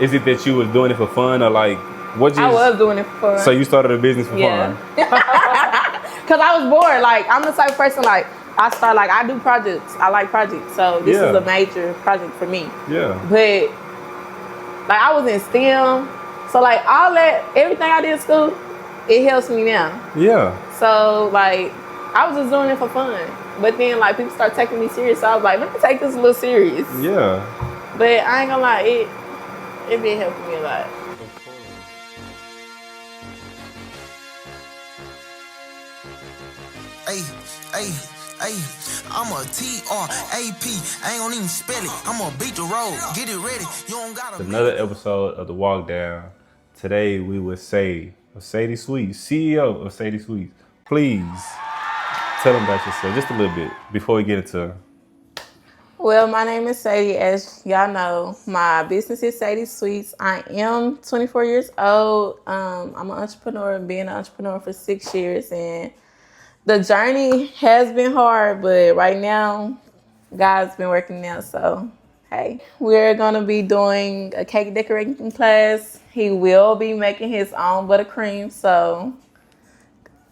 Is it that you was doing it for fun or like what? I was doing it for fun. So you started a business for fun? Because I was bored. Like, I'm the type of person, like, I do projects. I like projects. So this is a major project for me. Yeah. But, like, I was in STEM. So, like, everything I did in school, it helps me now. Yeah. So, like, I was just doing it for fun. But then, like, people start taking me serious. So I was like, let me take this a little serious. Yeah. But I ain't gonna lie, it been helping me a lot. Hey, I'm a T-R-A-P. I ain't gonna even spell it. I'm gonna beat the road. Get it ready. You don't gotta. Another episode of the Walk Down. Today we will say Sadie Sweets, CEO of Sadie Sweets. Please tell them about yourself just a little bit before we get into. Well, my name is Sadie. As y'all know, my business is Sadie Sweets. I am 24 years old. I'm an entrepreneur, been an entrepreneur for 6 years, and the journey has been hard, but right now, God's been working out, so hey. We're gonna be doing a cake decorating class. He will be making his own buttercream, so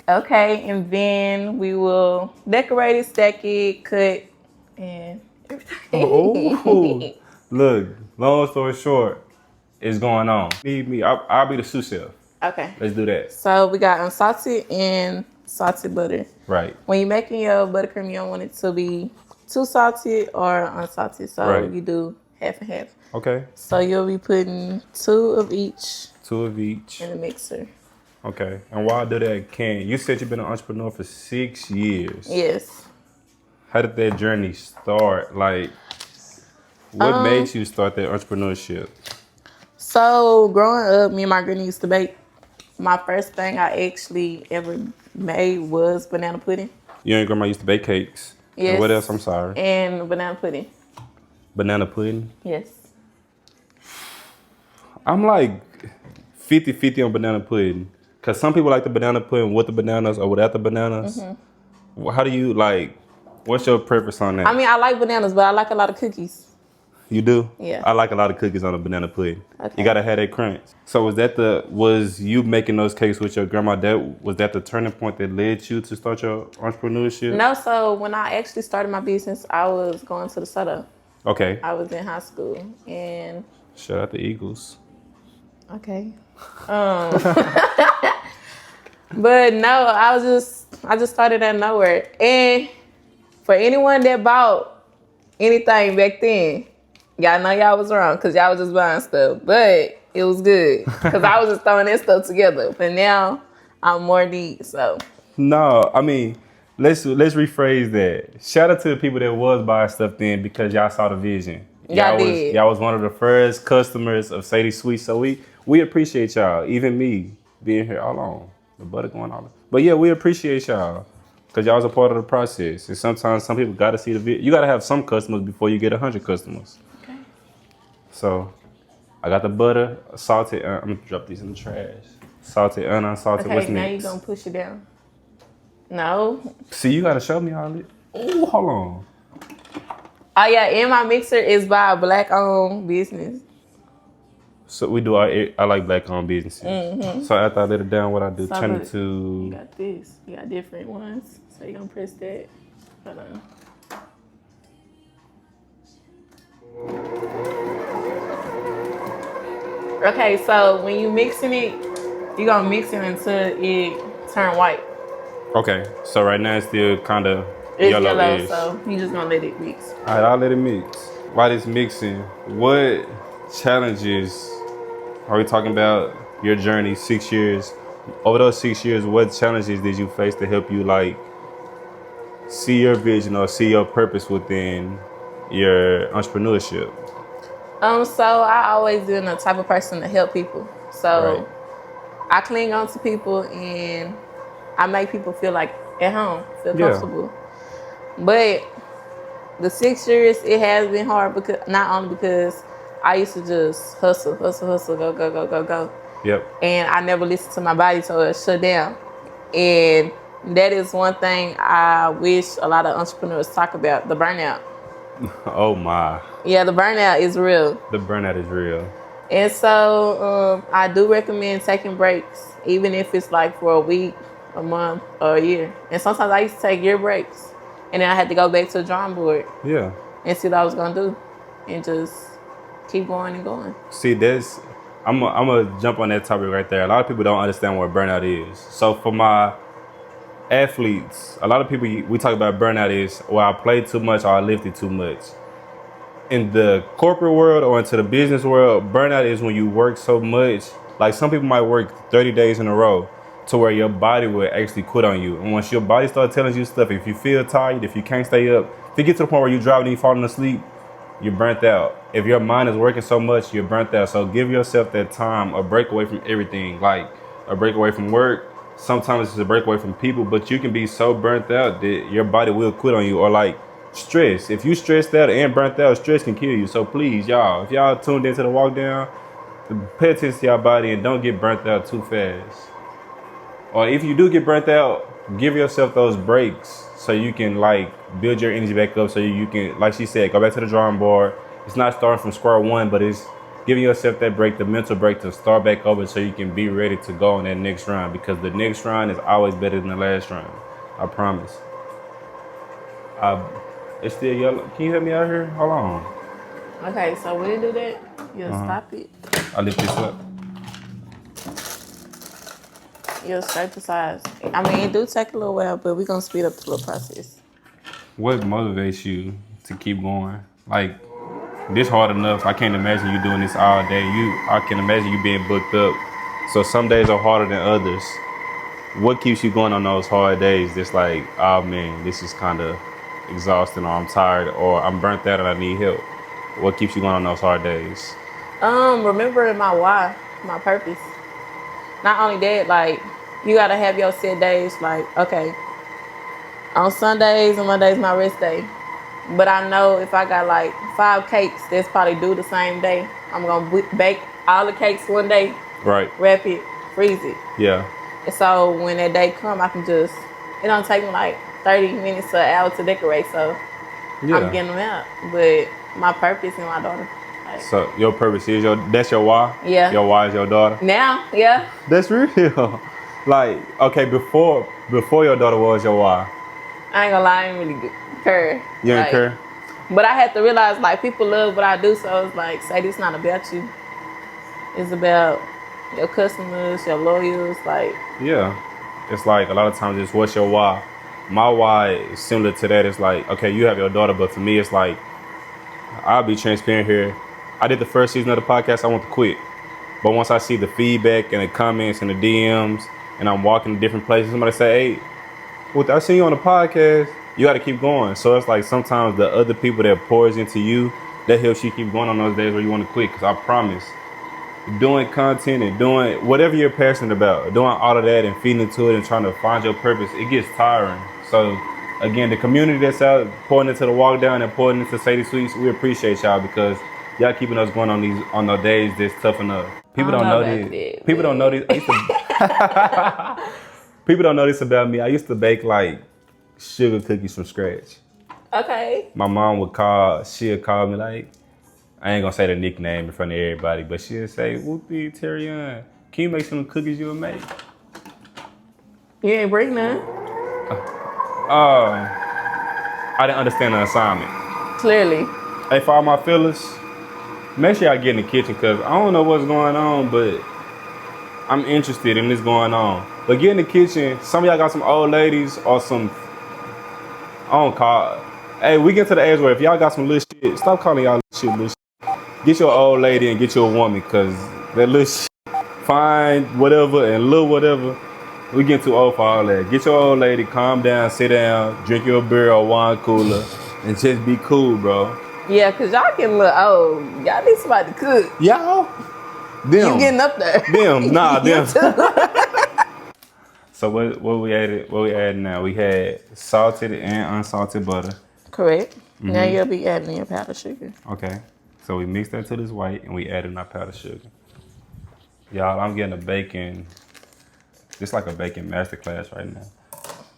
okay, and then we will decorate it, stack it, cut, and Oh, look, long story short, it's going on. Need me, I'll be the sous chef. Okay. Let's do that. So we got unsalted and salted butter. Right. When you're making your buttercream, you don't want it to be too salted or unsalted. So you do half and half. Okay. So you'll be putting 2 of each. 2 of each. In the mixer. Okay. And while I do that, you said you've been an entrepreneur for 6 years. Yes. How did that journey start? Like, what made you start that entrepreneurship? So growing up, me and my granny used to bake. My first thing I actually ever made was banana pudding. You and your grandma used to bake cakes. Yes. And what else? I'm sorry. And banana pudding. Banana pudding? Yes. I'm like 50-50 on banana pudding. Because some people like the banana pudding with the bananas or without the bananas. Mm-hmm. How do you like, what's your preference on that? I mean, I like bananas, but I like a lot of cookies. You do? Yeah. I like a lot of cookies on a banana pudding. Okay. You gotta have that crunch. So was you making those cakes with your grandma? Was that the turning point that led you to start your entrepreneurship? No, so when I actually started my business, I was going to the Soto. Okay. I was in high school and shout out the Eagles. Okay. But no, I just started out of nowhere. And for anyone that bought anything back then, y'all know y'all was wrong because y'all was just buying stuff. But it was good because I was just throwing that stuff together. But now I'm more deep, so. No, I mean, let's rephrase that. Shout out to the people that was buying stuff then because y'all saw the vision. Y'all was one of the first customers of Sadie Sweets. So we appreciate y'all. Even me being here all along. The butter going all. But yeah, we appreciate y'all. Because y'all was a part of the process. And sometimes some people got to see the video. You got to have some customers before you get 100 customers. Okay. So, I got the butter, salted. I'm going to drop these in the trash. Salted and unsalted. Okay, what's now next? you're going to push it down. No. See, you got to show me all it. Oh, hold on. Oh, yeah, and my mixer is by a black-owned business. So we do I like black-owned businesses. Mm-hmm. So after I let it down, what I do, so turn it to... You got this. You got different ones. So you're going to press that. Hold on. Okay, so when you mixing it, you're going to mix it until it turn white. Okay, so right now it's still kind of It's yellow, so you're just going to let it mix. All right, I'll let it mix. While it's mixing, what challenges are we talking about your journey, 6 years? Over those 6 years, what challenges did you face to help you like see your vision or see your purpose within your entrepreneurship? So I always been the type of person to help people. So I cling on to people and I make people feel like at home, feel comfortable. But the 6 years, it has been hard because not only because I used to just hustle, go. Yep. And I never listened to my body, so it shut down. And that is one thing I wish a lot of entrepreneurs talk about, the burnout. Oh my. Yeah, the burnout is real. The burnout is real. And so I do recommend taking breaks, even if it's like for a week, a month, or a year. And sometimes I used to take year breaks, and then I had to go back to the drawing board. Yeah. And see what I was gonna do, and just keep going and going. See, I'm gonna jump on that topic right there. A lot of people don't understand what burnout is. So for my athletes, a lot of people, we talk about burnout is, well, I played too much or I lifted too much. In the corporate world or into the business world, burnout is when you work so much. Like some people might work 30 days in a row to where your body will actually quit on you. And once your body starts telling you stuff, if you feel tired, if you can't stay up, if you get to the point where you're driving and you're falling asleep, you're burnt out. If your mind is working so much, you're burnt out. So give yourself that time, a break away from everything, like a break away from work. Sometimes it's a break away from people, but you can be so burnt out that your body will quit on you. Or like stress. If you stressed out and burnt out, stress can kill you. So please, y'all, if y'all tuned into the walk down, pay attention to your body and don't get burnt out too fast. Or if you do get burnt out, give yourself those breaks so you can like build your energy back up so you can, like she said, go back to the drawing board. It's not starting from square one, but it's giving yourself that break, the mental break to start back over so you can be ready to go on that next round, because the next round is always better than the last round. I promise. It's still yellow. Can you help me out here? Hold on. Okay, so when you do that, you'll stop it. I lift this up. You'll scrape the sides. I mean, it do take a little while, but we're going to speed up the little process. What motivates you to keep going? Like, this hard enough. I can't imagine you doing this all day. I can imagine you being booked up. So some days are harder than others. What keeps you going on those hard days? Just like, oh man, this is kind of exhausting, or I'm tired, or I'm burnt out and I need help. What keeps you going on those hard days? Remembering my why, my purpose. Not only that, like, you gotta have your set days. Like, okay, on Sundays and Mondays my rest day, but I know if I got like 5 cakes that's probably due the same day, I'm gonna bake all the cakes one day, right? Wrap it, freeze it. Yeah. And so when that day come, I can just, it don't take me like 30 minutes to an hour to decorate, so yeah. I'm getting them out. But my purpose and my daughter. Like, so your purpose is that's your why? Yeah. Your why is your daughter? Now, yeah. That's real. Like, okay, before your daughter was your why? I ain't gonna lie, I ain't really care. You ain't care? But I had to realize, like, people love what I do, so it's like, Sadie, it's not about you. It's about your customers, your loyals, like. Yeah. It's like, a lot of times it's what's your why? My why is similar to that. It's like, okay, you have your daughter, but for me, it's like, I'll be transparent here. I did the first season of the podcast, I want to quit. But once I see the feedback and the comments and the DMs, and I'm walking to different places, somebody say, hey, well, I seen you on the podcast, you got to keep going. So it's like sometimes the other people that pours into you, that helps you keep going on those days where you want to quit. Because I promise, doing content and doing whatever you're passionate about, doing all of that and feeding into it and trying to find your purpose, it gets tiring. So again, the community that's out pouring into the walk down and pouring into Sadie Sweets, we appreciate y'all because y'all keeping us going on the days that's tough enough. People don't know this. People don't know this. People don't know this about me. I used to bake like sugar cookies from scratch. Okay. My mom she'd call me like, I ain't gonna say the nickname in front of everybody, but she'll say, Whoopie, Terrion, can you make some cookies you'll make? You ain't bring none. I didn't understand the assignment. Clearly. Hey, for all my fellas, make sure y'all get in the kitchen because I don't know what's going on, but I'm interested in this going on. But get in the kitchen. Some of y'all got some old ladies or some, I don't call. Hey, we get to the age where if y'all got some little shit, stop calling y'all little shit. Get your old lady and get you a woman because that little shit, fine, whatever, and little whatever, we get too old for all that. Get your old lady, calm down, sit down, drink your beer or wine cooler, and just be cool, bro. Yeah, because y'all getting a little old. Y'all need somebody to cook. Y'all? Them. You getting up there. Them. Nah, them. So what we adding now? We had salted and unsalted butter. Correct. Mm-hmm. Now you'll be adding your powdered sugar. Okay. So we mixed that to this white and we added our powdered sugar. Y'all, I'm getting a bacon. This like a bacon masterclass right now.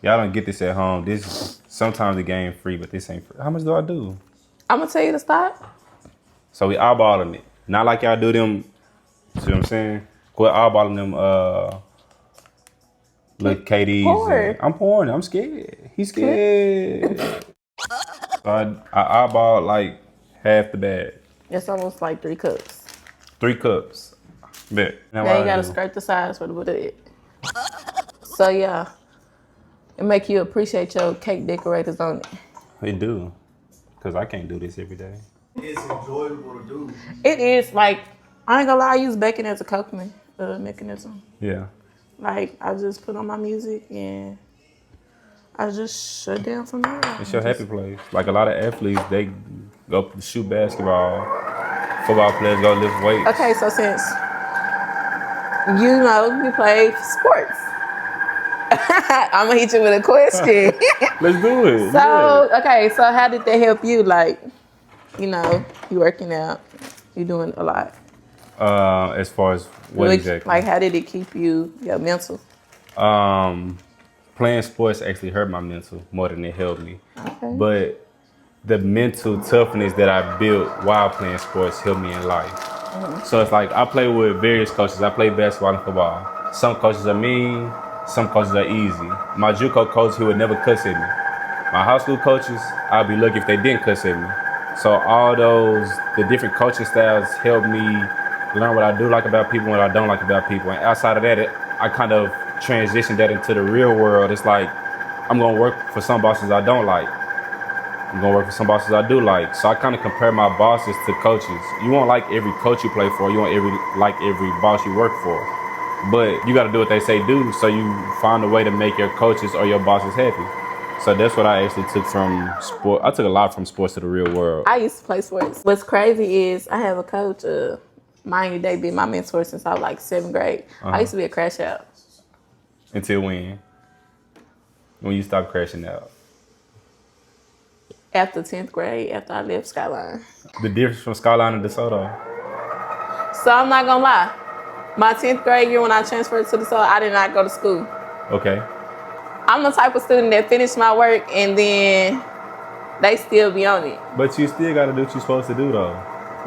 Y'all don't get this at home. This sometimes the game free, but this ain't free. How much do? I'm gonna tell you to stop. So we eyeballing it. Not like y'all do them See what I'm saying? Quit eyeballing them little KDs. I'm pouring. I'm scared. He's scared. So I eyeball like half the bag. It's almost like 3 cups. 3 cups. Bet. Now you gotta skirt the sides for the bit. So yeah, it make you appreciate your cake decorators on it. They do, cause I can't do this every day. It's enjoyable to do. It is like, I ain't gonna lie, I use bacon as a coping mechanism. Yeah. Like I just put on my music and I just shut down from there. It's your happy place. Like a lot of athletes, they go shoot basketball. Football players go lift weights. Okay, so since you play sports, I'm gonna hit you with a question. Let's do it. So how did that help you? Like, you working out, you doing a lot. As far as what exactly? Like, how did it keep your mental? Playing sports actually hurt my mental more than it helped me. Okay. But the mental toughness that I built while playing sports helped me in life. Mm-hmm. So it's like I play with various coaches. I play basketball and football. Some coaches are mean, some coaches are easy. My JUCO coach, he would never cuss at me. My high school coaches, I'd be lucky if they didn't cuss at me. So all the different coaching styles helped me learn what I do like about people and what I don't like about people. And outside of that, I kind of transitioned that into the real world. It's like, I'm gonna work for some bosses I don't like. I'm gonna work for some bosses I do like. So I kind of compare my bosses to coaches. You won't like every coach you play for. You won't like every boss you work for. But you gotta do what they say do, so you find a way to make your coaches or your bosses happy. So that's what I actually took from sport. I took a lot from sports to the real world. I used to play sports. What's crazy is I have a coach, mind you, they been my mentor since I was like 7th grade. I used to be a crash out. Until when? When you stopped crashing out? After 10th grade, after I left Skyline. The difference from Skyline to DeSoto? So I'm not gonna lie. My 10th grade year when I transferred to DeSoto, I did not go to school. Okay. I'm the type of student that finished my work and then they still be on it. But you still gotta do what you're supposed to do though.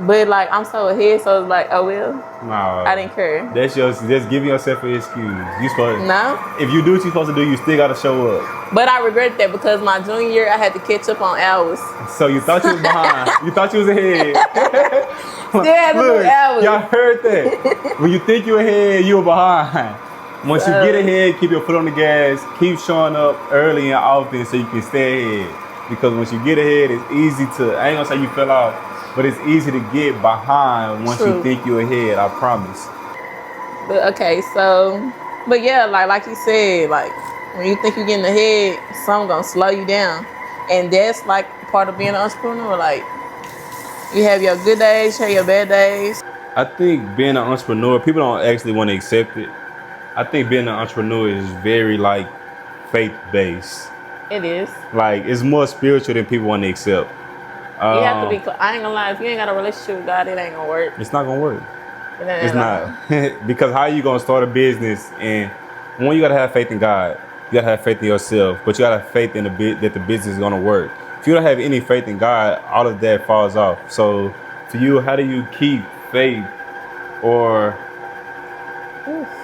But like, I'm so ahead, so it's like, oh well. No. I didn't care. That's just giving yourself an excuse. You supposed No. If you do what you're supposed to do, you still gotta show up. But I regret that because my junior year, I had to catch up on hours. So you thought you was behind. You thought you was ahead. Still had to do hours. Y'all heard that. When you think you're ahead, you're behind. Once you get ahead, keep your foot on the gas. Keep showing up early and often so you can stay ahead. Because once you get ahead, it's easy to, I ain't gonna say you fell off, but it's easy to get behind once you think you're ahead, I promise. But okay, but yeah, like you said, like when you think you're getting ahead, something gonna slow you down. And that's like part of being an entrepreneur. Like, you have your good days, you have your bad days. I think being an entrepreneur, people don't actually want to accept it. I think being an entrepreneur is very like faith-based. It is. Like, it's more spiritual than people want to accept. You have to be, I ain't gonna lie, if you ain't got a relationship with God, it ain't gonna work. It's not gonna work. It's not. Because how are you gonna start a business? And one, you gotta have faith in God. You gotta have faith in yourself, but you gotta have faith in that the business is gonna work. If you don't have any faith in God, all of that falls off. So for you, how do you keep faith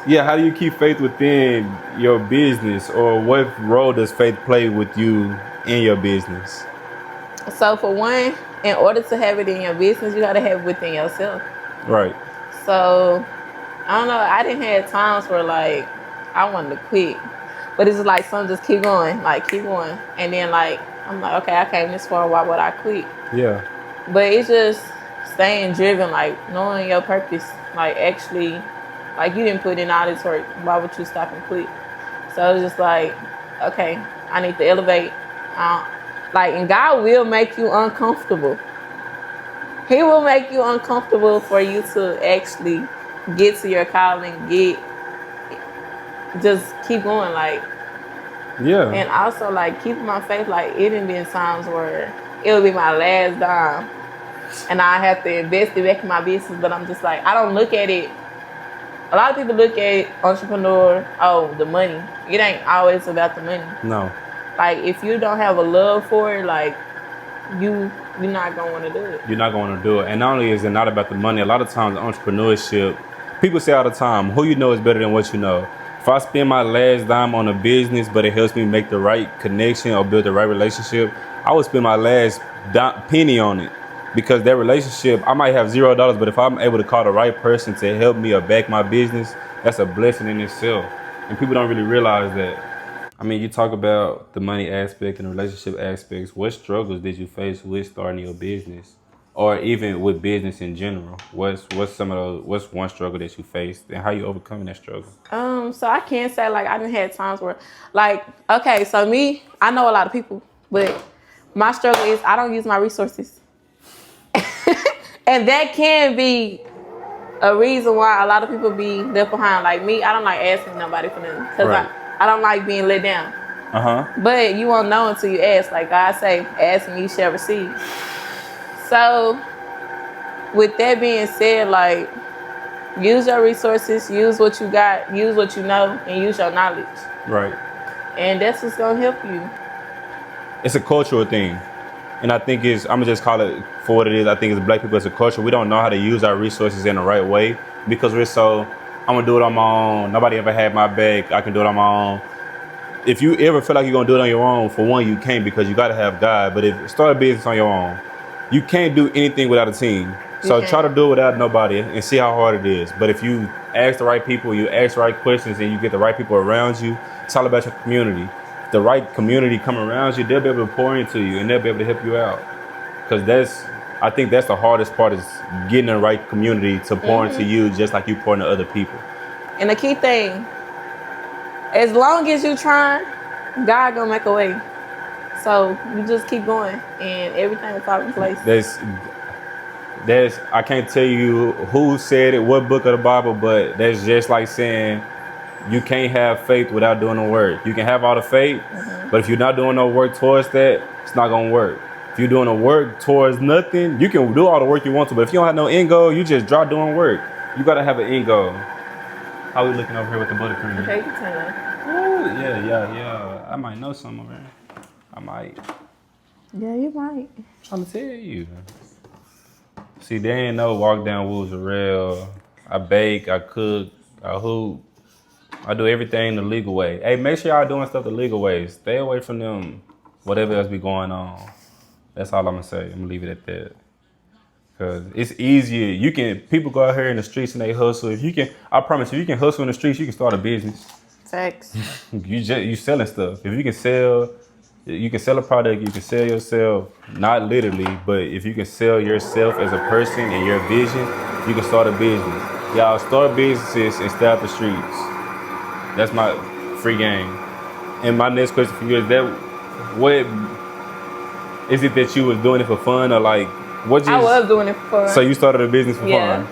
how do you keep faith within your business, or what role does faith play with you in your business? So for one, in order to have it in your business, you gotta have it within yourself. Right. So I don't know, I didn't have times where like I wanted to quit, but it's just like something just keep going, and then like I'm like, okay, I came this far, why would I quit? Yeah. But it's just staying driven, like knowing your purpose, like actually, like you didn't put in all this work, why would you stop and quit? So it's just like, okay, I need to elevate. And God will make you uncomfortable. He will make you uncomfortable for you to actually get to your calling, just keep going, like. Yeah. And also, like, keeping my faith, like, it done been times where it would be my last dime and I have to invest it back in my business, but I'm just like, I don't look at it. A lot of people look at entrepreneur, the money. It ain't always about the money. No. Like, if you don't have a love for it, like, you're not going to want to do it. You're not going to do it. And not only is it not about the money, a lot of times entrepreneurship, People say all the time, who you know is better than what you know. If I spend my last dime on a business, but it helps me make the right connection or build the right relationship, I would spend my last penny on it. Because that relationship, I might have $0, but if I'm able to call the right person to help me or back my business, that's a blessing in itself. And people don't really realize that. I mean, you talk about the money aspect and the relationship aspects. What struggles did you face with starting your business? Or even with business in general? What's one struggle that you faced and how you overcoming that struggle? So I can't say like I didn't have times where like, okay, so me, I know a lot of people, but my struggle is I don't use my resources. And that can be a reason why a lot of people be left behind. Like me, I don't like asking nobody for nothing because right. I don't like being let down. But you won't know until you ask. Like God say, ask and you shall receive. So with that being said, like use your resources, use what you got, use what you know, and use your knowledge. Right. And that's what's gonna help you. It's a cultural thing. And I think I'm gonna just call it for what it is. I think it's black people as a culture. We don't know how to use our resources in the right way because we're so, I'm gonna do it on my own. Nobody ever had my back. I can do it on my own. If you ever feel like you're gonna do it on your own, for one, you can't because you gotta have God. But if start a business on your own, you can't do anything without a team. So try to do it without nobody and see how hard it is. But if you ask the right people, you ask the right questions, and you get the right people around you, it's all about your community. The right community come around you, they'll be able to pour into you and they'll be able to help you out. Because I think that's the hardest part is getting the right community to pour into you just like you pour into other people. And the key thing, as long as you trying, God gonna make a way. So you just keep going and everything will fall in place. I can't tell you who said it, what book of the Bible, but that's just like saying you can't have faith without doing the work. You can have all the faith, but if you're not doing no work towards that, it's not gonna work. If you're doing the work towards nothing, you can do all the work you want to, but if you don't have no end goal, you just drop doing work. You gotta have an end goal. How we looking over here with the buttercream? Okay, you can turn it. Yeah. I might know some over here. I might. Yeah, you might. I'm trying to tell you. See, they ain't no WalkDown rules are real. I bake, I cook, I hoop. I do everything the legal way. Hey, make sure y'all doing stuff the legal way. Stay away from them, whatever else be going on. That's all I'm gonna say. I'm gonna leave it at that. Cause it's easier. People go out here in the streets and they hustle. I promise you can hustle in the streets, you can start a business. Facts. You selling stuff. If you can sell a product, you can sell yourself, not literally, but if you can sell yourself as a person and your vision, you can start a business. Y'all start businesses and stay out the streets. That's my free game. And my next question for you is what is it that you was doing it for fun or like what? I was doing it for fun. So you started a business for fun?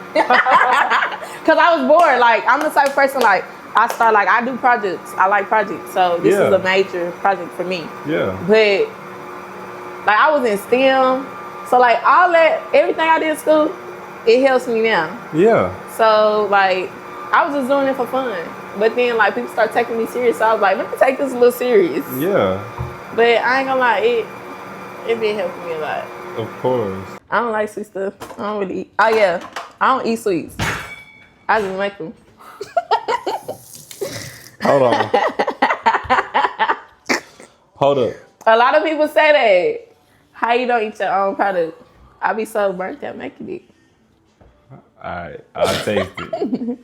Cause I was bored. Like I'm the type of person I do projects. I like projects. So this is a major project for me. Yeah. But like I was in STEM. So like everything I did in school, it helps me now. Yeah. So like I was just doing it for fun. But then like people start taking me serious. So I was like, let me take this a little serious. Yeah. But I ain't gonna lie, it been helping me a lot. Of course. I don't like sweet stuff. I don't really eat. Oh yeah. I don't eat sweets. I just make them. Hold on. Hold up. A lot of people say that. How you don't eat your own product? I be so burnt out making it. Alright, I'll taste it.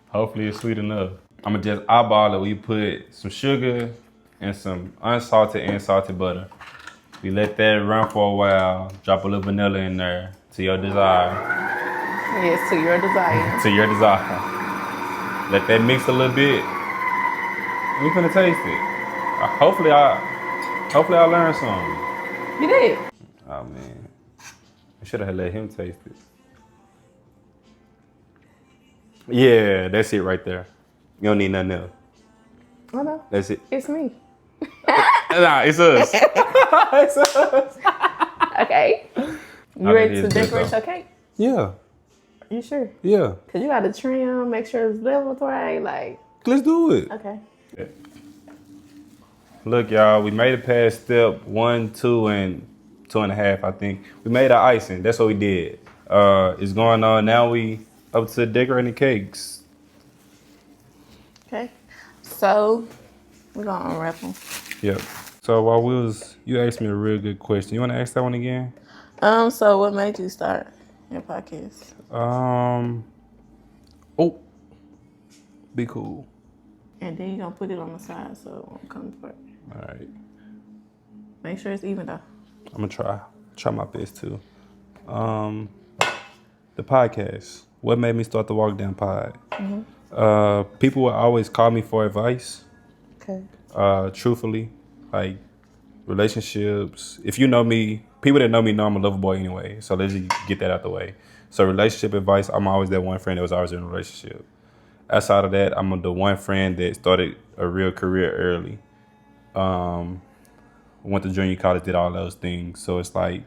Hopefully it's sweet enough. I'ma just eyeball it. We put some sugar and some unsalted and salted butter. We let that run for a while. Drop a little vanilla in there to your desire. Yes, to your desire. To your desire. Let that mix a little bit. We finna taste it. Hopefully I learned something. You did. Oh man, I should have let him taste it. Yeah, that's it right there. You don't need nothing else. I know. That's it. It's me. Nah, it's us. It's us. Okay. You ready to decorate your cake? Yeah. You sure? Yeah. Cause you gotta trim, make sure it's level right. Like. Let's do it. Okay. Yeah. Look, y'all, we made it past step 1, 2, and 2.5. I think we made our icing. That's what we did. It's going on now. We Up to decorating cakes. Okay. So we're gonna unwrap them. Yep. So you asked me a real good question. You want to ask that one again? So what made you start your podcast? Oh, be cool. And then you're gonna put it on the side so it won't come apart. All right. Make sure it's even though. I'm gonna try my best too. The podcast. What made me start the WalkDown Pod? Mm-hmm. People would always call me for advice. Okay. Truthfully, like relationships. If you know me, people that know me know I'm a lover boy anyway. So let's just get that out the way. So relationship advice, I'm always that one friend that was always in a relationship. Outside of that, I'm the one friend that started a real career early. Went to junior college, did all those things. So it's like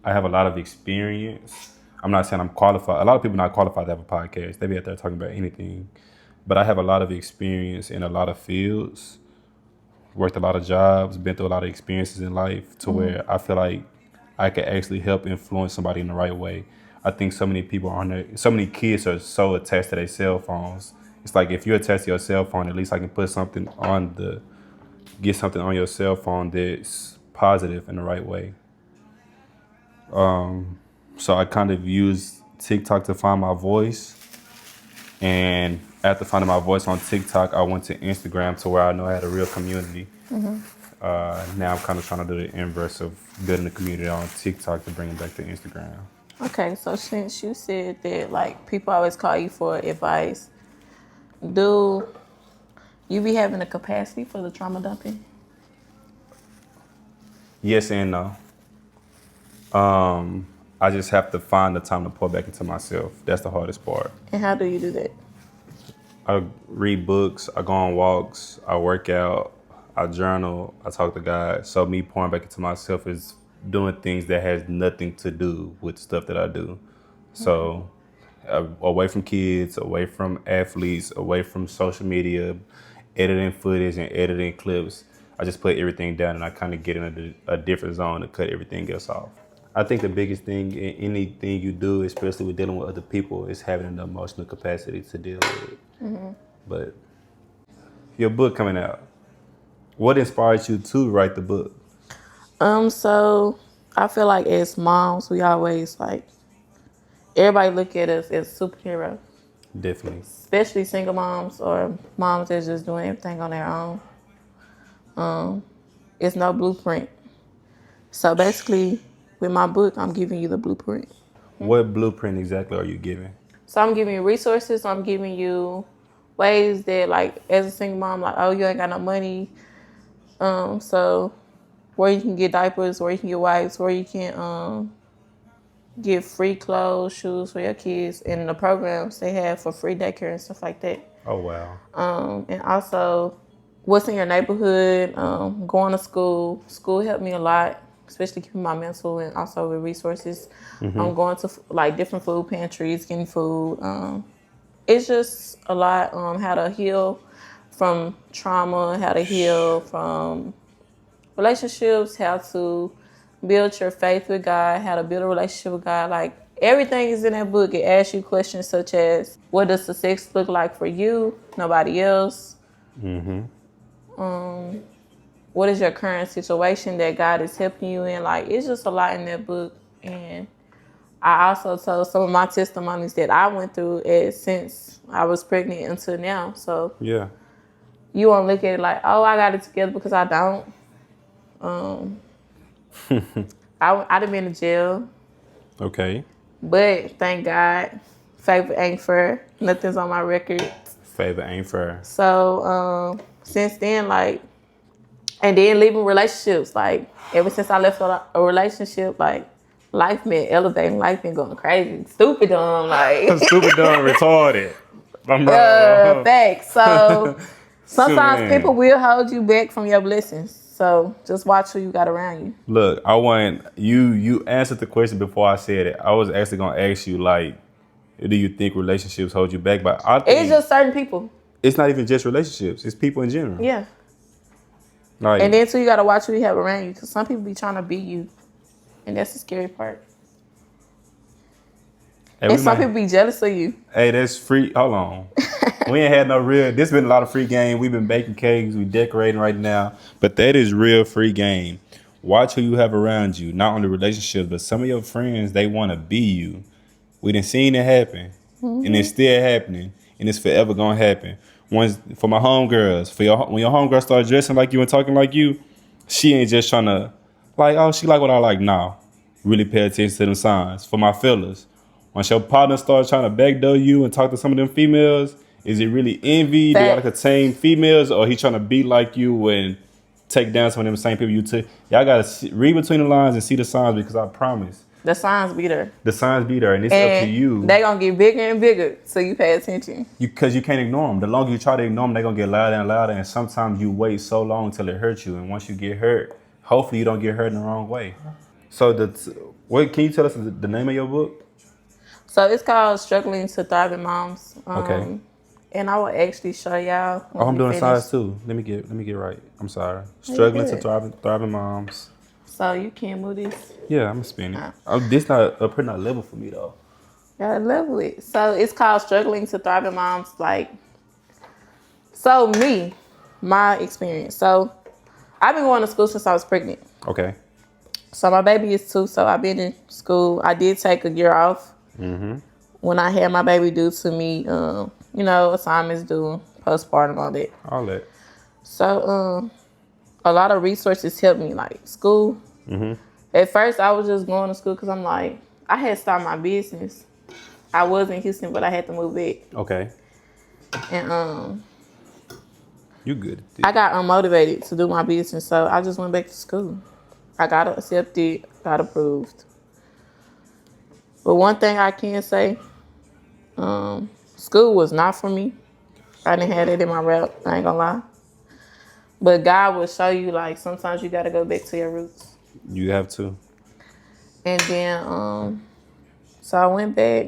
I have a lot of experience. I'm not saying I'm qualified. A lot of people not qualified to have a podcast. They be out there talking about anything. But I have a lot of experience in a lot of fields. Worked a lot of jobs, been through a lot of experiences in life to where I feel like I can actually help influence somebody in the right way. I think so many kids are so attached to their cell phones. It's like if you're attached to your cell phone, at least I can put something get something on your cell phone that's positive in the right way. So I kind of use TikTok to find my voice. And after finding my voice on TikTok, I went to Instagram to where I know I had a real community. Mm-hmm. Now I'm kind of trying to do the inverse of building a community on TikTok to bring it back to Instagram. Okay, so since you said that, like, people always call you for advice, do you be having the capacity for the trauma dumping? Yes and no. I just have to find the time to pour back into myself. That's the hardest part. And how do you do that? I read books, I go on walks, I work out, I journal, I talk to God. So me pouring back into myself is doing things that has nothing to do with stuff that I do. So away from kids, away from athletes, away from social media, editing footage and editing clips, I just put everything down and I kind of get in a different zone to cut everything else off. I think the biggest thing in anything you do, especially with dealing with other people, is having the emotional capacity to deal with it. Mm-hmm. But your book coming out, what inspired you to write the book? So I feel like as moms, we always everybody look at us as superheroes. Definitely. Especially single moms or moms that's just doing everything on their own. It's no blueprint. So basically, with my book, I'm giving you the blueprint. What blueprint exactly are you giving? So I'm giving you resources. I'm giving you ways that, like, as a single mom, like, oh, you ain't got no money. So where you can get diapers, where you can get wipes, where you can get free clothes, shoes for your kids, and the programs they have for free daycare and stuff like that. Oh, wow. And also, what's in your neighborhood, going to school. School helped me a lot, especially keeping my mental and also with resources. Mm-hmm. I'm going to different food pantries, getting food. It's just a lot. How to heal from trauma, how to heal from relationships, how to build your faith with God, how to build a relationship with God. Like, everything is in that book. It asks you questions such as, what does success look like for you, nobody else? Mm-hmm. What is your current situation that God is helping you in? Like, it's just a lot in that book. And I also told some of my testimonies that I went through since I was pregnant until now. So yeah, you won't look at it like, oh, I got it together, because I don't. I'd have been in jail. Okay. But thank God, favor ain't fair. Nothing's on my record. Favor ain't fair. So since then, and then leaving relationships, ever since I left a relationship, life been elevating, life been going crazy, stupid dumb, stupid dumb, retarded. Facts. So sometimes people will hold you back from your blessings. So just watch who you got around you. Look, I want you answered the question before I said it. I was actually gonna ask you, do you think relationships hold you back? But I think it's just certain people. It's not even just relationships. It's people in general. Yeah. And then too, you gotta watch who you have around you, because some people be trying to be you, and that's the scary part. Hey, and some people be jealous of you. Hey, that's free. Hold on. We ain't had no real. This been a lot of free game. We've been baking cakes. We decorating right now. But that is real free game. Watch who you have around you. Not only relationships, but some of your friends, they want to be you. We done seen it happen. And it's still happening. And it's forever going to happen. Once, for my homegirls, when your homegirl start dressing like you and talking like you, she ain't just trying to, like, oh, she like what I like. Nah. Really pay attention to them signs. For my fellas, once your partner starts trying to backdoor you and talk to some of them females, is it really envy? They gotta contain females, or he trying to be like you and take down some of them same people you took? Y'all gotta read between the lines and see the signs, because I promise. The signs be there. The signs be there, and it's up to you. They gonna get bigger and bigger, so you pay attention. Because you can't ignore them. The longer you try to ignore them, they gonna get louder and louder, and sometimes you wait so long till it hurts you, and once you get hurt, hopefully you don't get hurt in the wrong way. So can you tell us the name of your book? So it's called Struggling to Thriving Moms. Okay. And I will actually show y'all. Oh, I'm doing a size too. Let me get right. I'm sorry. Struggling to thriving moms. So you can't move this? Yeah, I'm gonna spin it. This not a pretty not level for me though. Gotta level it. So it's called Struggling to Thriving Moms. So my experience. So I've been going to school since I was pregnant. Okay. So my baby is 2, so I've been in school. I did take a year off when I had my baby due to me, assignments due, postpartum, all that. All that. So a lot of resources helped me, like school. At first, I was just going to school because I'm like, I had started my business. I was in Houston, but I had to move back. Okay. And you good. I got unmotivated to do my business, so I just went back to school. I got accepted, got approved. But one thing I can say, school was not for me. I didn't have it in my rep, I ain't gonna lie. But God will show you, like, sometimes you gotta go back to your roots. You have to. And then, so I went back.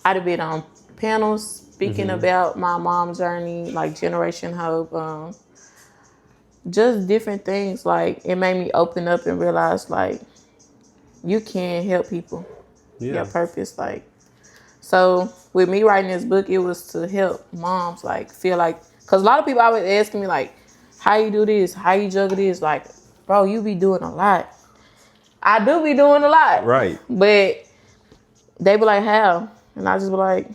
I'd been on panels speaking about my mom's journey, like Generation Hope, just different things. Like, it made me open up and realize, like, you can help people. Yeah. Your purpose, like. So with me writing this book, it was to help moms, like, feel like, because a lot of people always asking me, like, how you do this? How you juggle this? Like, bro, you be doing a lot. I do be doing a lot. Right. But they be like, how? And I just be like,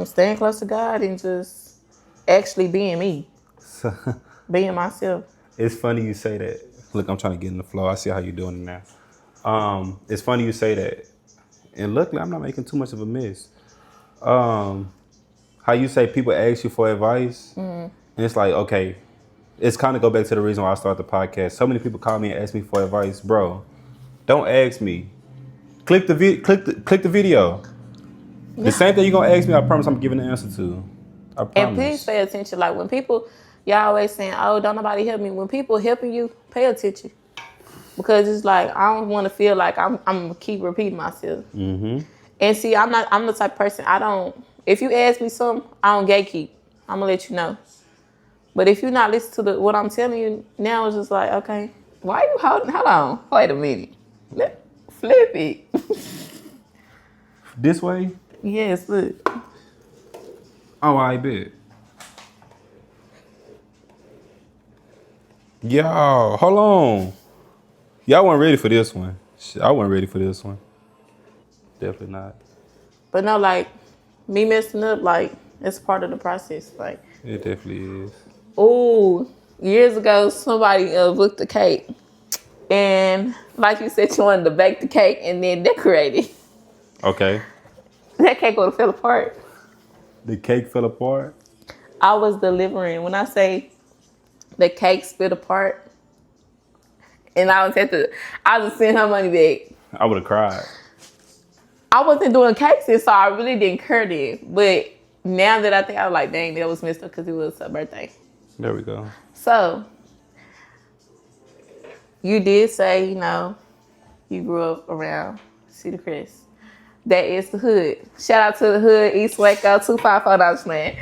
staying close to God and just actually being me. Being myself. It's funny you say that. Look, I'm trying to get in the flow. I see how you're doing it now. It's funny you say that. And luckily, I'm not making too much of a miss. How you say people ask you for advice, and it's like, okay, it's kind of go back to the reason why I started the podcast. So many people call me and ask me for advice. Bro, don't ask me. Click the video. Yeah. The same thing you're going to ask me, I promise I'm giving the answer to. I promise. And please pay attention. Like, when people, y'all always saying, oh, don't nobody help me. When people helping you, pay attention. Because it's like, I don't want to feel like I'm going to keep repeating myself. And see, I'm the type of person, if you ask me something, I don't gatekeep. I'm going to let you know. But if you're not listening to what I'm telling you, now it's just like, okay, why are you holding, hold on, wait a minute. Flip it. This way? Yes, look. Oh, I bet. Yo, hold on. Y'all weren't ready for this one. I wasn't ready for this one. Definitely not. But no, like, me messing up, like, it's part of the process. Like, it definitely is. Ooh, years ago, somebody booked the cake. And like you said, you wanted to bake the cake and then decorate it. Okay. That cake would have fell apart. The cake fell apart? I was delivering. When I say the cake split apart, and I was just sending her money back. I would have cried. I wasn't doing cakes, so I really didn't care then. But now that I think, I was like, dang, that was messed up because it was her birthday. There we go. So, you did say, you grew up around Cedar Crest. That is the hood. Shout out to the hood, East Waco, 254 man.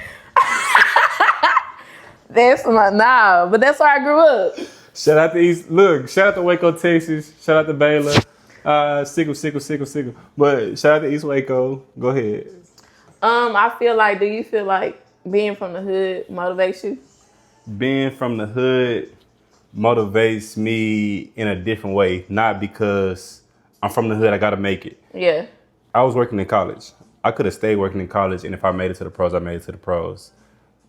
But that's where I grew up. Shout out to Waco, Texas. Shout out to Baylor. Sickle. But shout out to East Waco. Go ahead. Do you feel like being from the hood motivates you? Being from the hood motivates me in a different way. Not because I'm from the hood, I gotta make it. Yeah. I was working in college. I could have stayed working in college, and if I made it to the pros, I made it to the pros.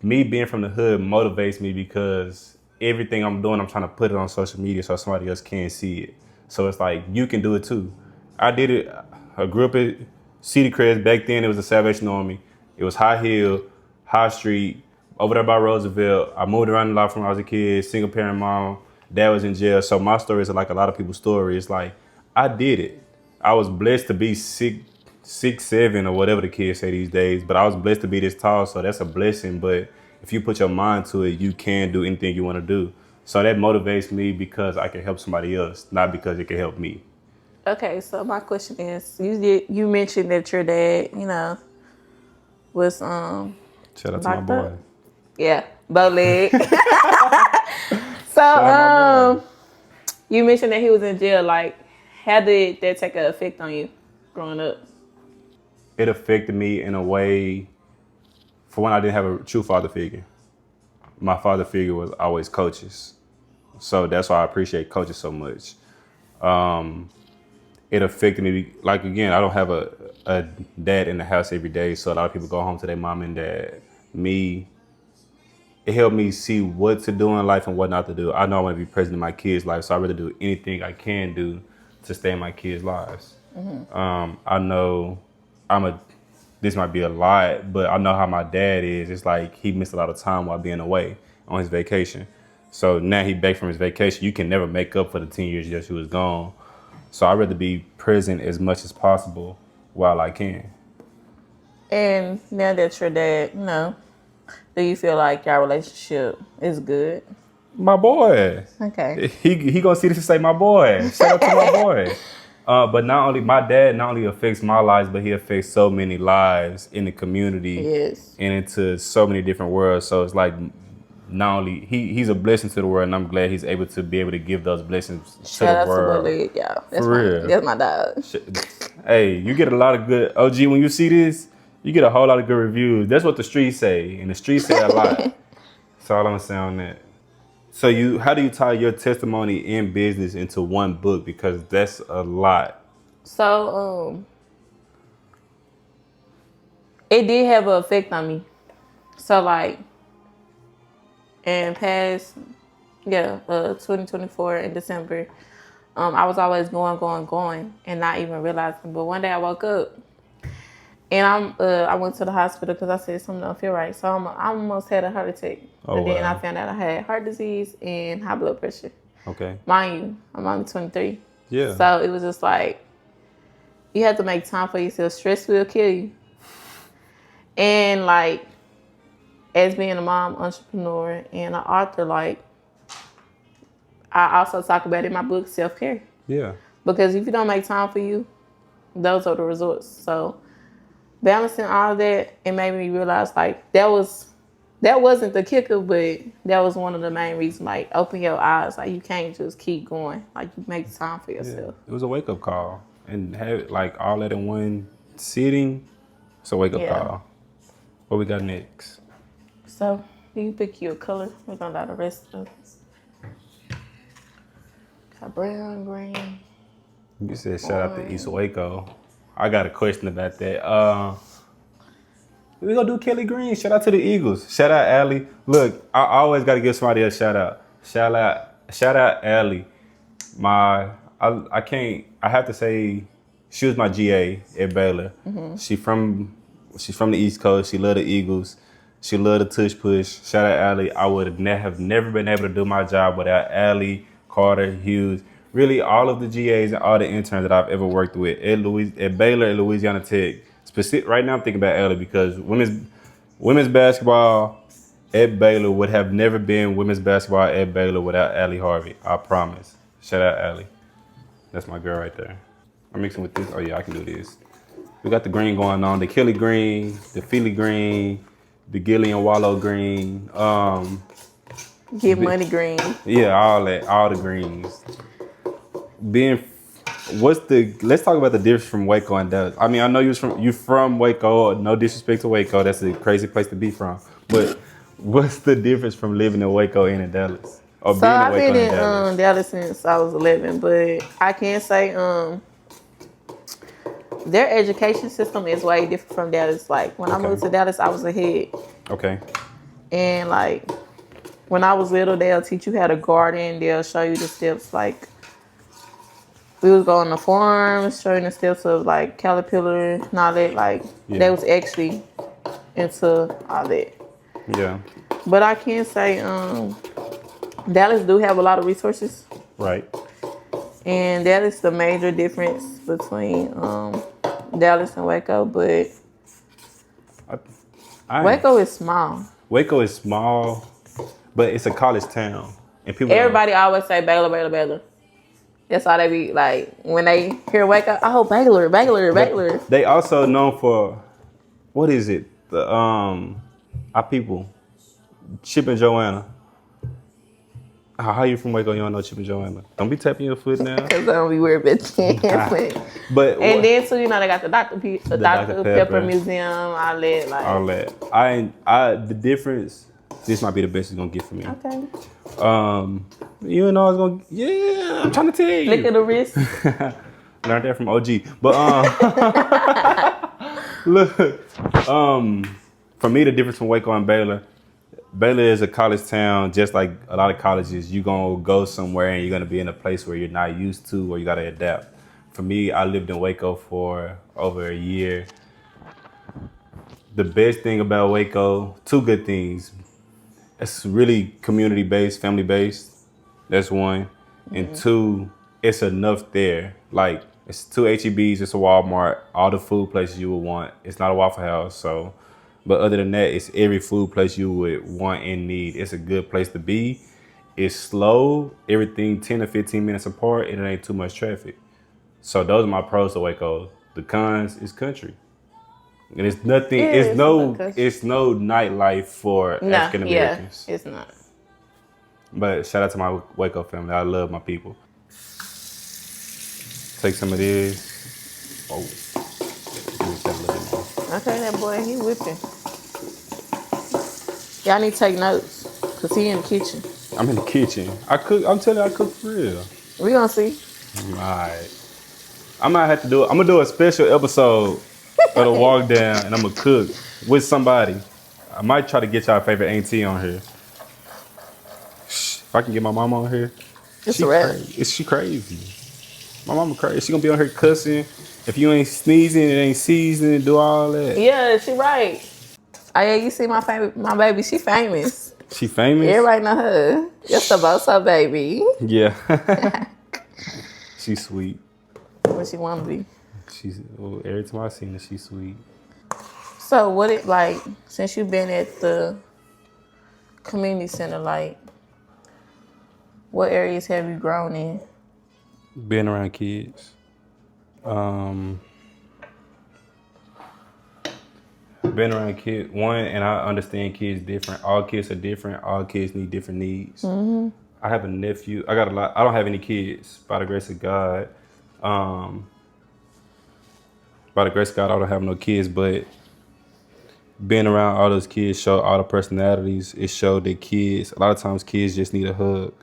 Me being from the hood motivates me because everything I'm doing, I'm trying to put it on social media so somebody else can see it. So it's like, you can do it too. I did it. I grew up at City Crest. Back then, it was the Salvation Army. It was High Hill, High Street, over there by Roosevelt. I moved around a lot from when I was a kid, single parent mom. Dad was in jail. So my story is like a lot of people's story. It's like, I did it. I was blessed to be 6'7" or whatever the kids say these days, but I was blessed to be this tall, so that's a blessing. But if you put your mind to it, you can do anything you want to do. So that motivates me because I can help somebody else, not because it can help me. Okay, so my question is, you mentioned that your dad, was Shout out to my boy. up. Yeah, bow leg. So you mentioned that he was in jail. Like, how did that take an effect on you growing up? It affected me in a way. For one, I didn't have a true father figure. My father figure was always coaches. So that's why I appreciate coaches so much. It affected me. Like, again, I don't have a dad in the house every day. So a lot of people go home to their mom and dad. It helped me see what to do in life and what not to do. I know I want to be present in my kids' life. So I rather do anything I can do to stay in my kids' lives. Mm-hmm. I know this might be a lot, but I know how my dad is. It's like he missed a lot of time while being away on his vacation. So now he back from his vacation. You can never make up for the 10 years that he was gone. So I'd rather be present as much as possible while I can. And now that you're dad, do you feel like your relationship is good? My boy. Okay. He gonna see this and say, my boy. Shout out to my boy. But my dad not only affects my lives, but he affects so many lives in the community. Yes. And into so many different worlds. So it's like, not only he's a blessing to the world, and I'm glad he's able to be able to give those blessings to the world. Absolutely, yeah. For real. That's my dog. Hey, you get a lot of good OG when you see this. You get a whole lot of good reviews. That's what the streets say, and the streets say a lot. That's all I'm gonna say on that. So how do you tie your testimony in business into one book? Because that's a lot. So it did have an effect on me. So like in past 2024 in December, I was always going and not even realizing. But one day I woke up and I went to the hospital because I said something don't feel right. So I almost had a heart attack. And then I found out I had heart disease and high blood pressure. Okay. Mind you, I'm only 23. Yeah. So it was just like, you have to make time for yourself. Stress will kill you. And like, as being a mom, entrepreneur, and an author, like, I also talk about in my book, self-care. Yeah. Because if you don't make time for you, those are the results. So balancing all of that, it made me realize, like, that wasn't the kicker, but that was one of the main reasons. Like, open your eyes. Like, you can't just keep going. Like, you make time for yourself. Yeah. It was a wake-up call. And have like all that in one sitting, it's a wake-up call. What we got next? So, you pick your color. We're going to do the rest of this. Got brown, green. You said shout out to East Waco. I got a question about that. We're going to do Kelly Green. Shout out to the Eagles. Shout out Allie. Look, I always got to give somebody a shout out. Shout out Allie. I have to say, she was my GA at Baylor. Mm-hmm. She's from the East Coast. She loved the Eagles. She loved the tush push. Shout out Allie. I would have never been able to do my job without Allie, Carter, Hughes, really all of the GAs and all the interns that I've ever worked with at Baylor and Louisiana Tech. Right now I'm thinking about Allie because women's basketball at Baylor would have never been women's basketball at Baylor without Allie Harvey. I promise. Shout out Allie. That's my girl right there. I'm mixing with this. Oh yeah, I can do this. We got the green going on. The Kelly green, the Philly green, the Gillian Wallow green. Get money green. Yeah, all that, all the greens. let's talk about the difference from Waco and Dallas. I mean, I know you from Waco. No disrespect to Waco. That's a crazy place to be from. But what's the difference from living in Waco and in Dallas? Or So being in I've Waco been in Dallas? Dallas since I was 11, but I can say their education system is way different from Dallas. Like when I moved to Dallas, I was ahead. Okay. And like when I was little, they'll teach you how to garden. They'll show you the steps. Like we was going to farms, showing the steps of like caterpillar and all that. Like they was actually into all that. Yeah. But I can say Dallas do have a lot of resources. Right. And that is the major difference between Dallas and Waco. But Waco is small. Waco is small, but it's a college town. And people Everybody always say Baylor, Baylor, Baylor. That's all they be like. When they hear Waco, oh, Baylor, Baylor, Baylor. They also known for, what is it? The our people, Chip and Joanna. How you from Waco? You don't know Chip and Joanna. Don't be tapping your foot now. Because I don't be weird, bitch. But and then too, you know, they got the Dr. Pepper Museum, all that. Like. All that. I the difference. This might be the best it's gonna get for me. Okay. You know I was gonna. Yeah, I'm trying to tell you. Flick of the wrist. Learned that from OG. But look, for me the difference from Waco and Baylor. Baylor is a college town, just like a lot of colleges. You're going to go somewhere and you're going to be in a place where you're not used to or you got to adapt. For me, I lived in Waco for over a year. The best thing about Waco, two good things. It's really community-based, family-based. That's one. And two, it's enough there. Like, it's 2 H-E-Bs, it's a Walmart, all the food places you would want. It's not a Waffle House, so... But other than that, it's every food place you would want and need. It's a good place to be. It's slow. Everything 10 to 15 minutes apart, and it ain't too much traffic. So those are my pros to Waco. The cons is country. And it's nothing, it's no nightlife for African Americans. Yeah, it's not. But shout out to my Waco family. I love my people. Take some of this. Oh. Okay, that boy, he whipping. Y'all need to take notes, because he in the kitchen. I'm in the kitchen. I cook. I'm telling you, I cook for real. We gonna see. All right. I might have to do it. I'm going to do a special episode of the WalkDown, and I'm going to cook with somebody. I might try to get y'all favorite auntie on here. If I can get my mama on here. It's a wrap. She crazy. My mama crazy. She going to be on here cussing. If you ain't sneezing, it ain't seasoning, do all that. Yeah, she right. Oh yeah, you see my baby, she famous. She famous? Everybody know her. That's the Bosa baby. Yeah. She's sweet. What she wanna be. Every time I seen her, she's sweet. So what it like, since you've been at the community center, like, what areas have you grown in? Being around kids. Been around kids, and I understand kids different. All kids are different. All kids need different needs. Mm-hmm. I have a nephew. I got a lot. I don't have any kids, by the grace of God. By the grace of God, I don't have no kids, but being around all those kids show all the personalities. It showed that kids, a lot of times kids just need a hug.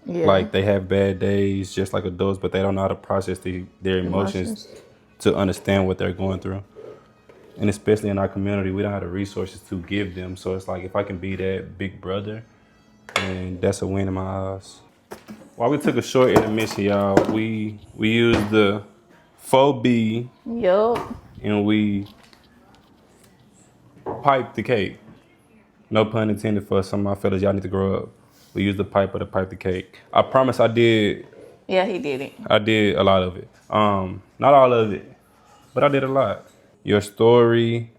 Yeah. Like they have bad days just like adults, but they don't know how to process their emotions to understand what they're going through. And especially in our community, we don't have the resources to give them. So it's like, if I can be that big brother, and that's a win in my eyes. While we took a short intermission, y'all, we used the 4B. Yup. And we piped the cake. No pun intended for some of my fellas. Y'all need to grow up. We used the pipe or to pipe the cake. I promise I did. Yeah, he did it. I did a lot of it. Not all of it, but I did a lot. Your story,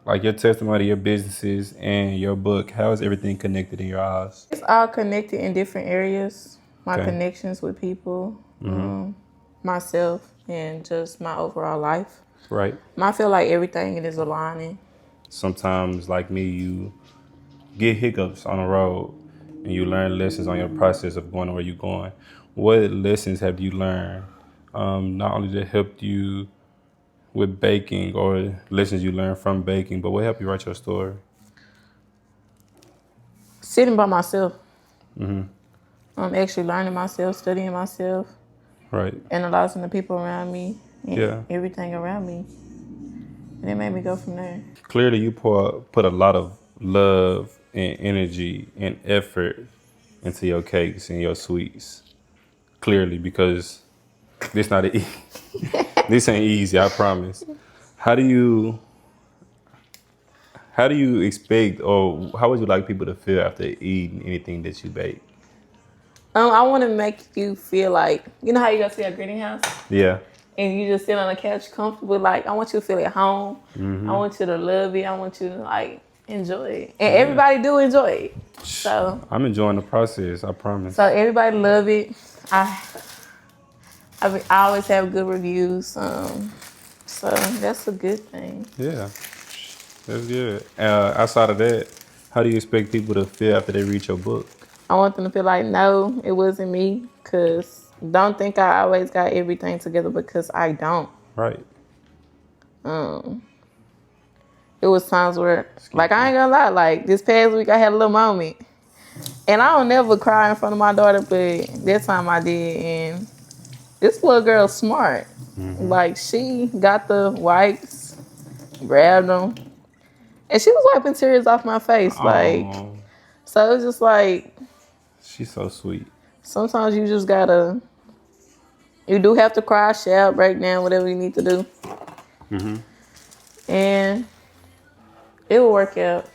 like your testimony, your businesses, and your book, how is everything connected in your eyes? It's all connected in different areas. My connections with people, myself, and just my overall life. Right. I feel like everything is aligning. Sometimes, like me, you get hiccups on the road, and you learn lessons on your process of going where you're going. What lessons have you learned not only that helped you with baking or lessons you learned from baking, but what helped you write your story? Sitting by myself. Actually learning myself, studying myself. Right. Analyzing the people around me and everything around me. And it made me go from there. Clearly, you put a lot of love and energy and effort into your cakes and your sweets. Clearly, because this not this ain't easy, I promise. How do you expect, or how would you like people to feel after eating anything that you bake? I want to make you feel like, you know how you go to your granny house? Yeah. And you just sit on the couch comfortable. Like, I want you to feel at home. I want you to love it. I want you to, like, enjoy it. And everybody do enjoy it. So I'm enjoying the process, I promise. So everybody love it. I always have good reviews. So that's a good thing. Yeah, that's good. Outside of that, how do you expect people to feel after they read your book? I want them to feel like, no, it wasn't me. Because don't think I always got everything together, because I don't. Right. It was times where, like, I ain't gonna lie, like, this past week I had a little moment. And I don't never cry in front of my daughter, but that time I did. And this little girl's smart. Like, she got the wipes, grabbed them, and she was wiping tears off my face. Like, so it was just like, she's so sweet. Sometimes you just gotta, you do have to cry, shout, break down, whatever you need to do. And it will work out.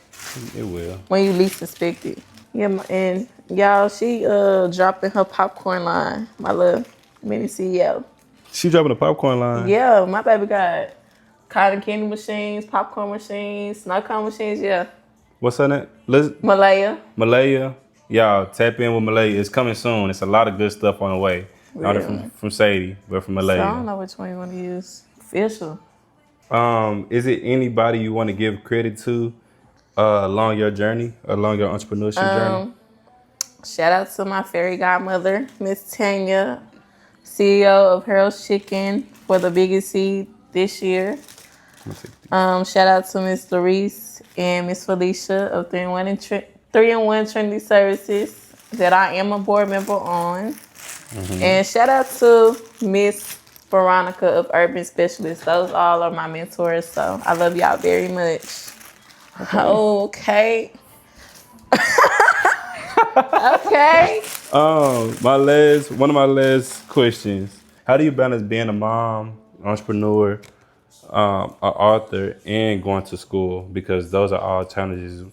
It will. When you least expect it. Yeah, and y'all, she dropping her popcorn line, my little mini CEO. She dropping a popcorn line? Yeah, my baby got cotton candy machines, popcorn machines, snow cone machines, yeah. What's her name? Malaya. Y'all, tap in with Malaya. It's coming soon. It's a lot of good stuff on the way. Really? Not from Sadie, but from Malaya. So I don't know which one you want to use. Official. Is it anybody you want to give credit to along your journey, along your entrepreneurship journey? Shout out to my fairy godmother, Miss Tanya, CEO of Harold's Chicken for the biggest seed this year. Shout out to Miss Doris and Miss Felicia of 3-in-1 Trinity Services that I am a board member on. And shout out to Miss Veronica of Urban Specialists. Those all are my mentors, so I love y'all very much. Okay. Okay. One of my last questions. How do you balance being a mom, entrepreneur, an author, and going to school? Because those are all challenges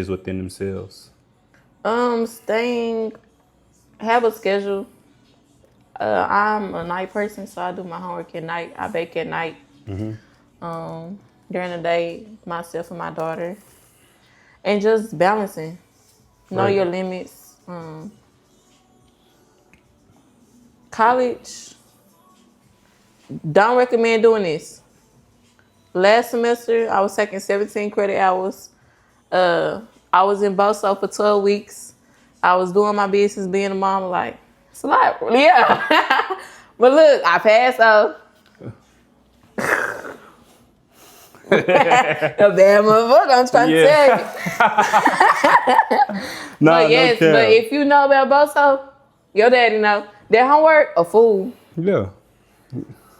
within themselves. Have a schedule. I'm a night person, so I do my homework at night. I bake at night. During the day, myself and my daughter. And just balancing. Know your limits. College, don't recommend doing this. Last semester, I was taking 17 credit hours. I was in Boso for 12 weeks. I was doing my business, being a mom, like, it's a lot. Yeah. But look, I passed out. A bad motherfucker, I'm trying to tell you. But yes, but if you know about Boso, your daddy know. That homework, a fool. Yeah.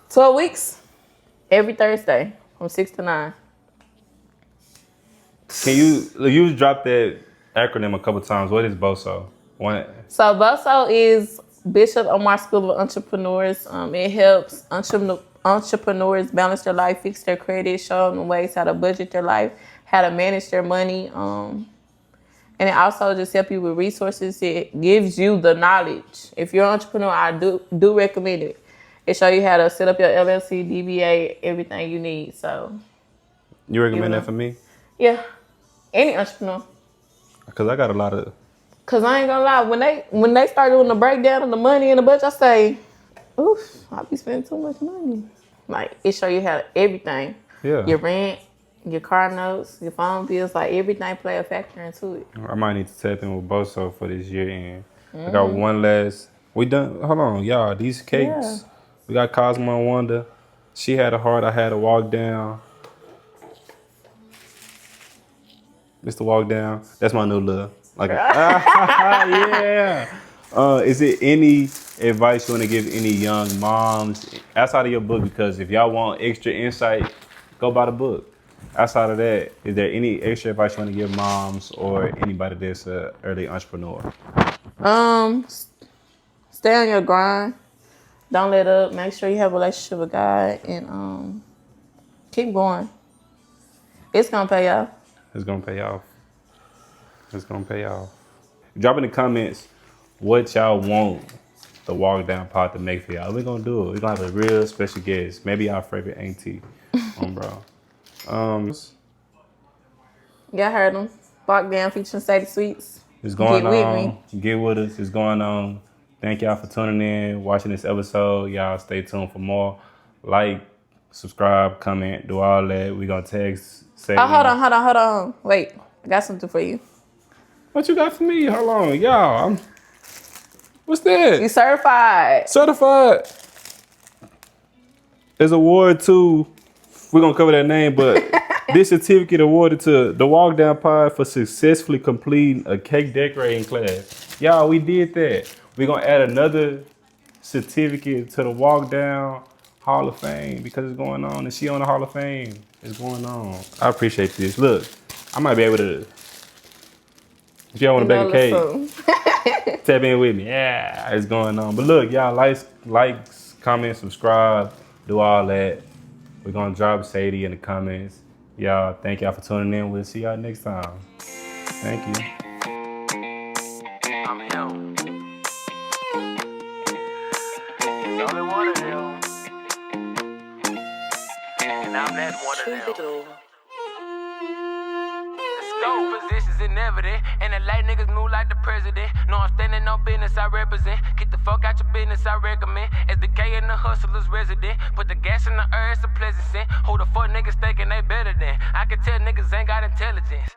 12 weeks, every Thursday from 6 to 9. Can you drop that acronym a couple times? What is BOSO? So BOSO is Bishop Omar School of Entrepreneurs. It helps entrepreneurs balance their life, fix their credit, show them ways how to budget their life, how to manage their money. And it also just helps you with resources. It gives you the knowledge. If you're an entrepreneur, I do recommend it. It shows you how to set up your LLC, DBA, everything you need. So, you recommend that for me? Yeah, any entrepreneur. Cause I got a lot of. Cause I ain't gonna lie, when they start doing the breakdown of the money in the budget, I say, oof, I be spending too much money. Like, it show you how everything. Yeah. Your rent, your car notes, your phone bills, like everything play a factor into it. I might need to tap in with Boso for this year end. I got one last. We done. Hold on, y'all. These cakes We got Cosmo and Wanda. She had a heart, I had to walk down. Mr. Walk Down. That's my new love. Like, yeah. Is it any advice you want to give any young moms outside of your book? Because if y'all want extra insight, go buy the book. Outside of that, is there any extra advice you want to give moms or anybody that's an early entrepreneur? Stay on your grind. Don't let up. Make sure you have a relationship with God and keep going. It's gonna pay off. It's gonna pay off. It's gonna pay off. Drop in the comments what y'all want the WalkDown Pod to make for y'all. We're gonna do it. We're gonna have a real special guest. Maybe our favorite auntie. Bro. Y'all heard them. WalkDown featuring Sadie Sweets. It's going Get on. With me. Get with us. It's going on. Thank y'all for tuning in, watching this episode. Y'all stay tuned for more. Like, subscribe, comment, do all that. We gonna text. Say hold on. Wait, I got something for you. What you got for me? Hold on, y'all. What's that? You certified. Certified. There's an award too. We're gonna cover that name, but this certificate awarded to the WalkDown Pod for successfully completing a cake decorating class. Y'all, we did that. We're gonna add another certificate to the WalkDown Hall of Fame because it's going on, and she on the Hall of Fame. It's going on. I appreciate this. Look, I might be able to. If y'all want to bake a cake, tap in with me. Yeah, it's going on. But look, y'all, likes, comment, subscribe, do all that. We're going to drop Sadie in the comments. Y'all, thank y'all for tuning in. We'll see y'all next time. Thank you. I'm him. There's only one of them. And I'm that one of them. Positions in evidence, and the light niggas move like the president. No, I'm standing on business, I represent. Get the fuck out your business, I recommend. As the K and the hustlers resident, put the gas in the earth, it's a pleasant scent. Who the fuck niggas thinking they better than? I can tell niggas ain't got intelligence.